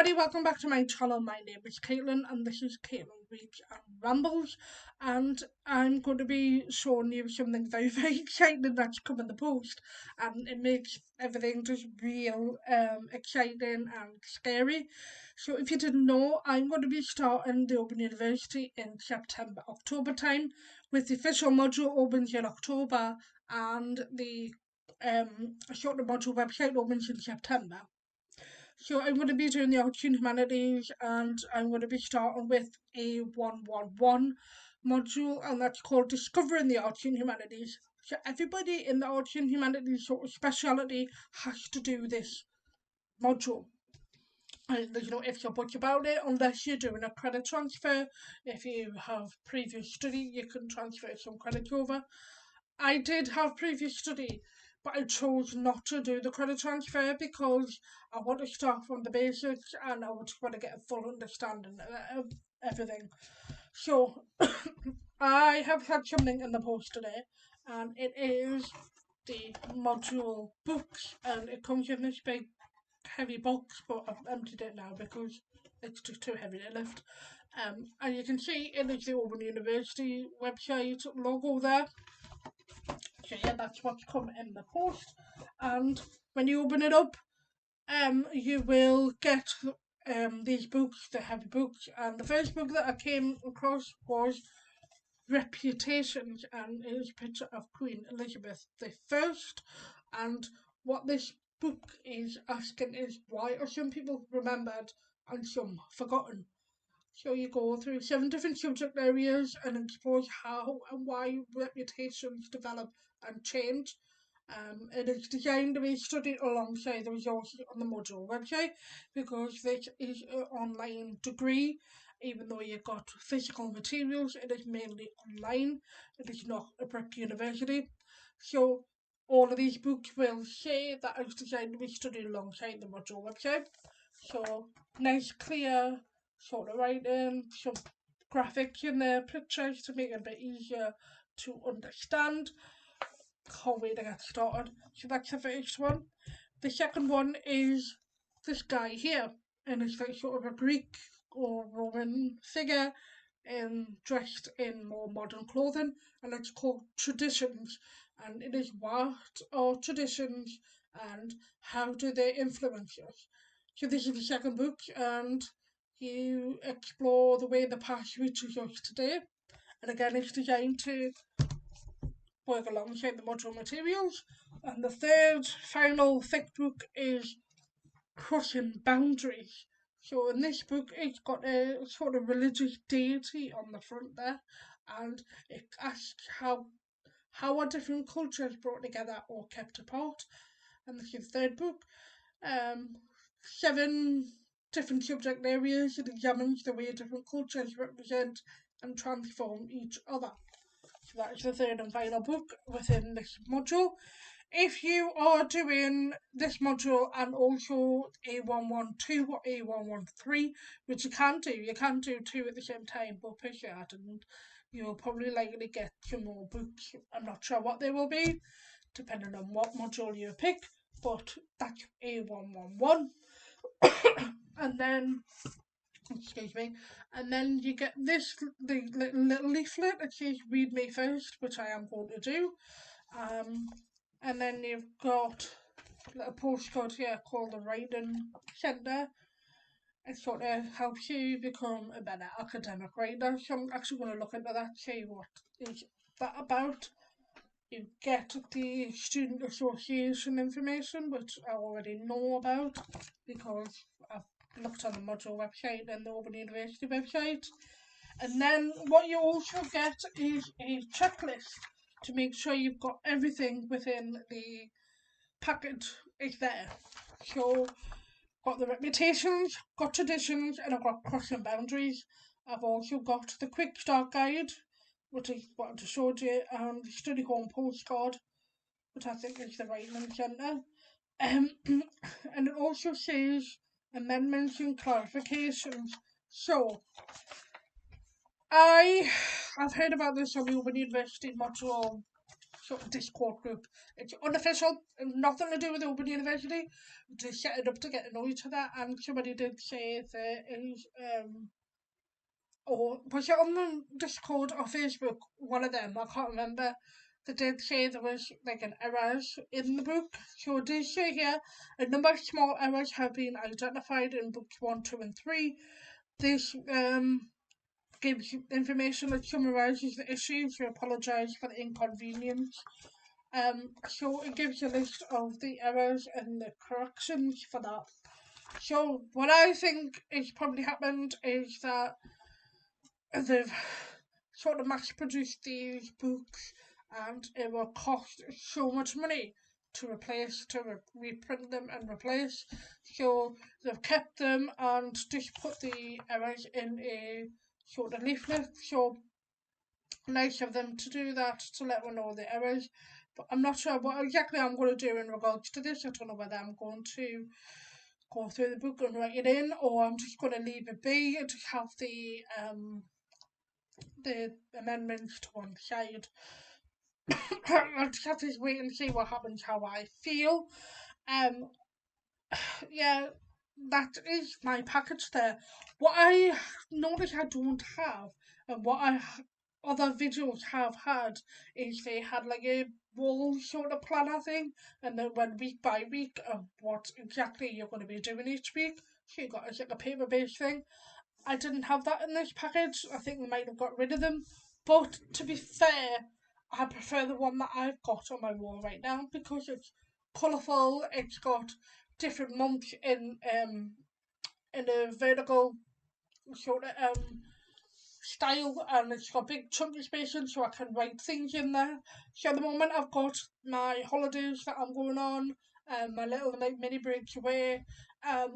everybody, welcome back to my channel. My name is Caitlin and this is Caitlin Reads and Rambles, and I'm going to be showing you something very, very exciting that's come in the post, and it makes everything just real exciting and scary. So if you didn't know, I'm going to be starting the Open University in September, October time, with the official module opens in October and the shorter module website opens in September. So I'm going to be doing the Arts and Humanities, and I'm going to be starting with A111 module, and that's called Discovering the Arts and Humanities. So everybody in the Arts and Humanities sort of speciality has to do this module. And there's no ifs or buts about it unless you're doing a credit transfer. If you have previous study, you can transfer some credit over. I did have previous study, but I chose not to do the credit transfer because I want to start from the basics and I want to get a full understanding of everything. So I have had something in the post today, and it is the module books, and it comes in this big heavy box, but I've emptied it now because it's just too heavy to lift. And you can see it is the Open University website logo there. So yeah, that's what's come in the post. And when you open it up, you will get these books, the heavy books. And the first book that I came across was Reputations, and it is a picture of Queen Elizabeth I. And what this book is asking is, why are some people remembered and some forgotten? So you go through 7 different subject areas and explores how and why reputations develop and change. It is designed to be studied alongside the resources on the module website because this is an online degree. Even though you've got physical materials, it is mainly online. It is not a brick university. So all of these books will say that it's designed to be studied alongside the module website. So nice, clear sort of writing, some graphics in there, pictures to make it a bit easier to understand. Can't wait to get started. So that's the first one. The second one is this guy here, and it's like sort of a Greek or Roman figure dressed in more modern clothing, and it's called Traditions. And it is, what are traditions and how do they influence us? So this is the second book, and you explore the way the past reaches us today. And again, it's designed to work alongside the module materials. And the third final thick book is Crossing Boundaries. So in this book, it's got a sort of religious deity on the front there, and it asks how are different cultures brought together or kept apart. And this is the third book. 7 different subject areas. It examines the way different cultures represent and transform each other. So that is the third and final book within this module. If you are doing this module and also A112 or A113, which you can do 2 at the same time, but push that and you'll probably likely get some more books. I'm not sure what they will be, depending on what module you pick, but that's A111. And then, excuse me, and then you get the little leaflet that says read me first, which I am going to do. And then you've got a little postcard here called the Writing Centre. It sort of helps you become a better academic writer. So I'm actually going to look into that, see what is that about. You get the student association information, which I already know about because I've looked on the module website and the Open University website. And then what you also get is a checklist to make sure you've got everything within the package is there. So got the reputations, got traditions, and I've got crossing boundaries. I've also got the quick start guide, which is what I just showed you, and the study home postcard, which I think is the writing centre. And it also says amendments and clarifications. So I've heard about this on the Open University module sort of Discord group. It's unofficial, nothing to do with Open University. Just set it up to get to know each other. And somebody did say there is or was it on the Discord or Facebook? One of them, I can't remember. They did say there was like an errors in the book. So it did say here a number of small errors have been identified in books 1, 2, and 3. This gives information that summarises the issues to apologise for the inconvenience. So it gives a list of the errors and the corrections for that. So what I think is probably happened is that they've sort of mass produced these books and it will cost so much money to reprint them and replace. So they've kept them and just put the errors in a sort of leaflet. So nice of them to do that, to let me know the errors. But I'm not sure what exactly I'm going to do in regards to this. I don't know whether I'm going to go through the book and write it in, or I'm just going to leave it be and just have the amendments to one side. I'll just have to wait and see what happens, how I feel. Um, yeah, that is my package there. What I notice I don't have, and what other videos have had, is they had like a wall sort of planner thing, and then went week by week of what exactly you're going to be doing each week. So you got like a paper based thing. I didn't have that in this package. I think they might have got rid of them. But to be fair, I prefer the one that I've got on my wall right now because it's colourful. It's got different months in a vertical sort of style, and it's got big chunky spaces so I can write things in there. So at the moment I've got my holidays that I'm going on, my little like mini breaks away,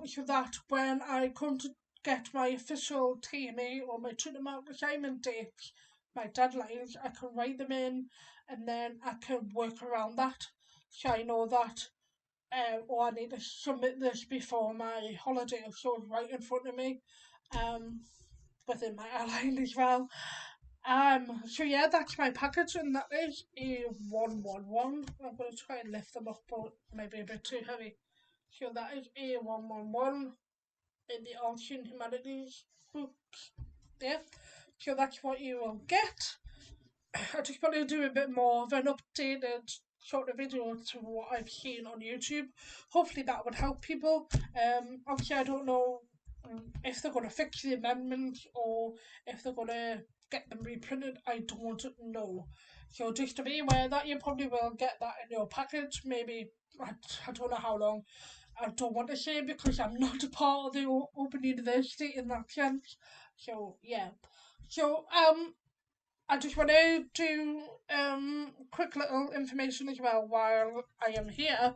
so that when I come to get my official TMA or my treatment mark assignment dates, my deadlines, I can write them in and then I can work around that. So I know that I need to submit this before my holiday, so it's right in front of me. Um, Within my outline as well. So yeah, that's my package, and that is A111. I'm going to try and lift them up, but maybe a bit too heavy. So that is A111 in the Arts and Humanities book. Yeah, so that's what you will get. I just want to do a bit more of an updated sort of video to what I've seen on YouTube. Hopefully that would help people. Obviously I don't know if they're going to fix the amendments or if they're going to get them reprinted. I don't know. So just to be aware that you probably will get that in your package. Maybe I don't know how long. I don't want to say because I'm not a part of the Open University in that sense. So yeah. So I just want to do quick little information as well while I am here.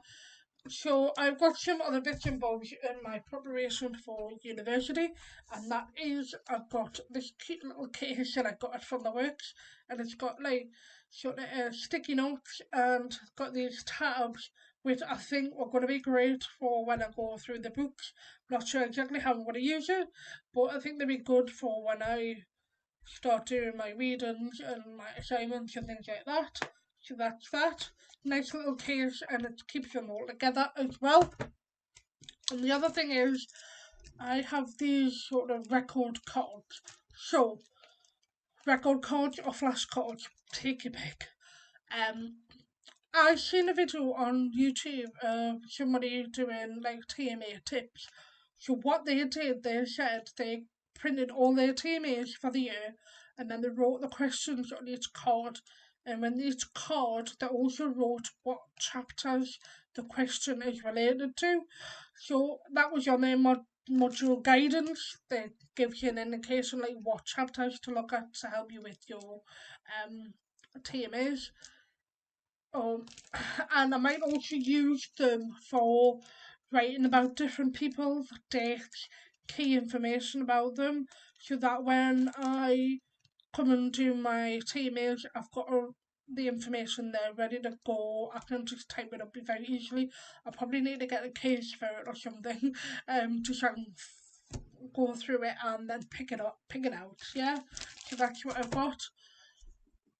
So I've got some other bits and bobs in my preparation for university, and that is I've got this cute little case that I got it from the works, and it's got like sort of sticky notes and got these tabs which I think are going to be great for when I go through the books. Not sure exactly how I'm going to use it, but I think they'll be good for when I start doing my readings and my assignments and things like that. So that's that. Nice little case, and it keeps them all together as well. And the other thing is, I have these sort of record cards. So, record cards or flashcards, take your pick. Um, I seen a video on YouTube of somebody doing like TMA tips. So what they did, they said they printed all their TMAs for the year and then they wrote the questions on each card. And when each card, they also wrote what chapters the question is related to. So that was on their module guidance. They give you an indication like what chapters to look at to help you with your TMAs. Um, and I might also use them for writing about different people, dates, key information about them, so that when I come and do my TMAs, I've got the information there ready to go. I can just type it up very easily. I probably need to get a case for it or something, to try and go through it and then pick it out. Yeah, so that's what I've got.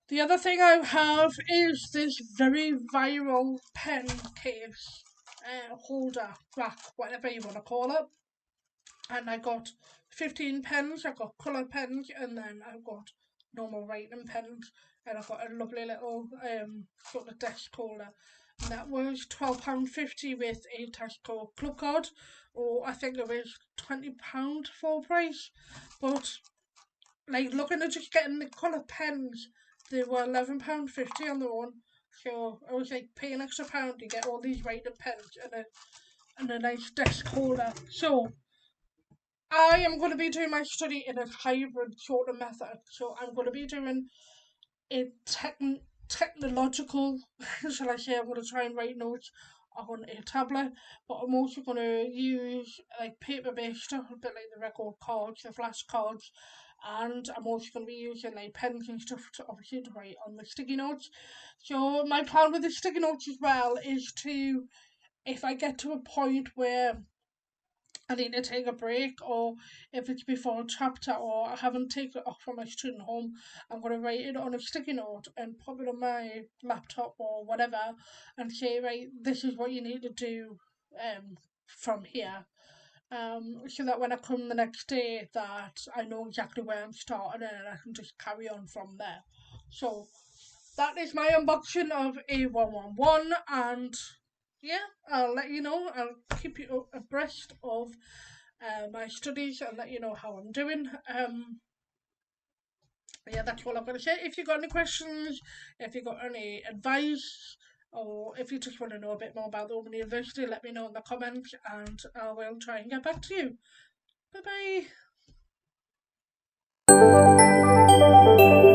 The other thing I have is this very viral pen case holder, rack, whatever you want to call it. And I got 15 pens. I got colour pens, and then I've got normal writing pens, and I've got a lovely little sort of desk holder. And that was £12.50 with a Tesco club card, or I think it was £20 full price. But like looking at just getting the colour pens, they were £11.50 on their own. So I was like paying extra pound to get all these writing pens and a nice desk holder. So I am going to be doing my study in a hybrid sort of method. So I'm going to be doing a technological, shall I say, I'm going to try and write notes on a tablet, but I'm also going to use like paper-based stuff, a bit like the record cards, the flashcards, and I'm also going to be using like pens and stuff to obviously to write on the sticky notes. So my plan with the sticky notes as well is to, if I get to a point where I need to take a break, or if it's before a chapter, or I haven't taken it off from my student home, I'm going to write it on a sticky note and pop it on my laptop or whatever, and say, right, this is what you need to do from here. So that when I come the next day, that I know exactly where I'm starting and I can just carry on from there. So that is my unboxing of A111, and yeah, I'll let you know. I'll keep you abreast of my studies and let you know how I'm doing. Yeah, that's all I'm going to say. If you got any questions, if you got any advice, or if you just want to know a bit more about the Open University, let me know in the comments, and I will try and get back to you. Bye bye.